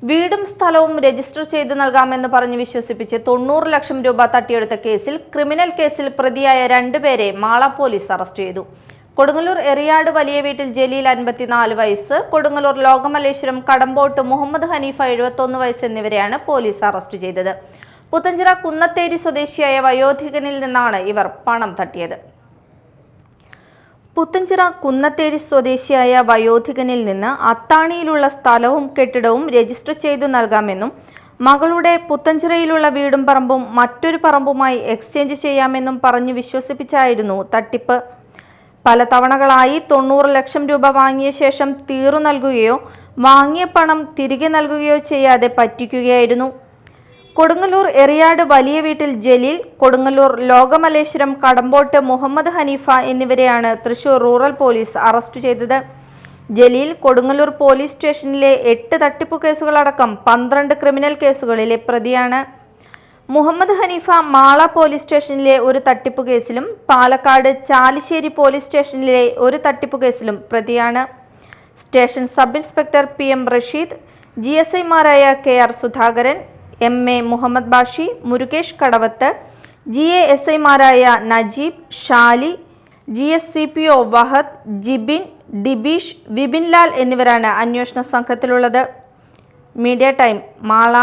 വീടും സ്ഥലവും രജിസ്റ്റർ ചെയ്തു നൽകാമെന്ന് പറഞ്ഞ് വിശ്വസിപ്പിച്ച് 90 ലക്ഷം രൂപ തട്ടിയെടുത്ത കേസിൽ ക്രിമിനൽ കേസിൽ പ്രതിയായ 2 പേരെ മാള പോലീസ് അറസ്റ്റ് ചെയ്തു. കൊടുങ്ങല്ലൂർ എറിയാട് വലിയ വീട്ടിൽ ജലീൽ 54 വയസ്സ്, കൊടുങ്ങല്ലൂർ ലോകമല്ലേശ്വരം കടമ്പോട്ട് മുഹമ്മദ് ഹനീഫ 71 വയസ്സ് എന്നിവരെയാണ് പോലീസ് അറസ്റ്റ് ചെയ്തത്. പുത്തഞ്ചിറ കുന്നത്തേരി സ്വദേശിയായ വയോധികനിൽ നിന്നാണ് ഇവർ പണം തട്ടിയത്. പുത്തഞ്ചിറ കുന്നത്തേരി സ്വദേശിയായ വയോധികനിൽ നിന്ന് അത്താണിയിലുള്ള സ്ഥലവും കെട്ടിടവും രജിസ്റ്റർ ചെയ്തു നൽകാമെന്നും മകളുടെ പുത്തഞ്ചിറയിലുള്ള വീടും പറമ്പും മറ്റൊരു പറമ്പുമായി എക്സ്ചേഞ്ച് ചെയ്യാമെന്നും പറഞ്ഞ് വിശ്വസിപ്പിച്ചായിരുന്നു തട്ടിപ്പ്. പല തവണകളായി 90 ലക്ഷം രൂപ വാങ്ങിയ ശേഷം തീറു നൽകുകയോ വാങ്ങിയ പണം തിരികെ നൽകുകയോ ചെയ്യാതെ പറ്റിക്കുകയായിരുന്നു. കൊടുങ്ങല്ലൂർ എറിയാട് വലിയ വീട്ടിൽ ജലീൽ, കൊടുങ്ങല്ലൂർ ലോകമല്ലേശ്വരം കടമ്പോട്ട് മുഹമ്മദ് ഹനീഫ എന്നിവരെയാണ് തൃശൂർ റൂറൽ പോലീസ് അറസ്റ്റ് ചെയ്തത്. ജലീൽ കൊടുങ്ങല്ലൂർ പോലീസ് സ്റ്റേഷനിലെ 8 തട്ടിപ്പു കേസുകളടക്കം 12 ക്രിമിനൽ കേസുകളിലെ പ്രതിയാണ്. മുഹമ്മദ് ഹനീഫ മാള പോലീസ് സ്റ്റേഷനിലെ ഒരു തട്ടിപ്പു കേസിലും പാലക്കാട് ചാലിശ്ശേരി പോലീസ് സ്റ്റേഷനിലെ ഒരു തട്ടിപ്പു കേസിലും പ്രതിയാണ്. Station sub inspector PM Rasheed, GSIമാരായ KR സുധാകരൻ, MA മുഹമ്മദ് ബാഷി, മുരുകേഷ് കടവത്ത്, GASIമാരായ നജീബ്, ഷാലി, GSCPO വഹദ്, ജിബിൻ, ഡിബീഷ്, വിപിൻലാൽ എന്നിവരാണ് അന്വേഷണ സംഘത്തിലുള്ളത്. Media time, Mala.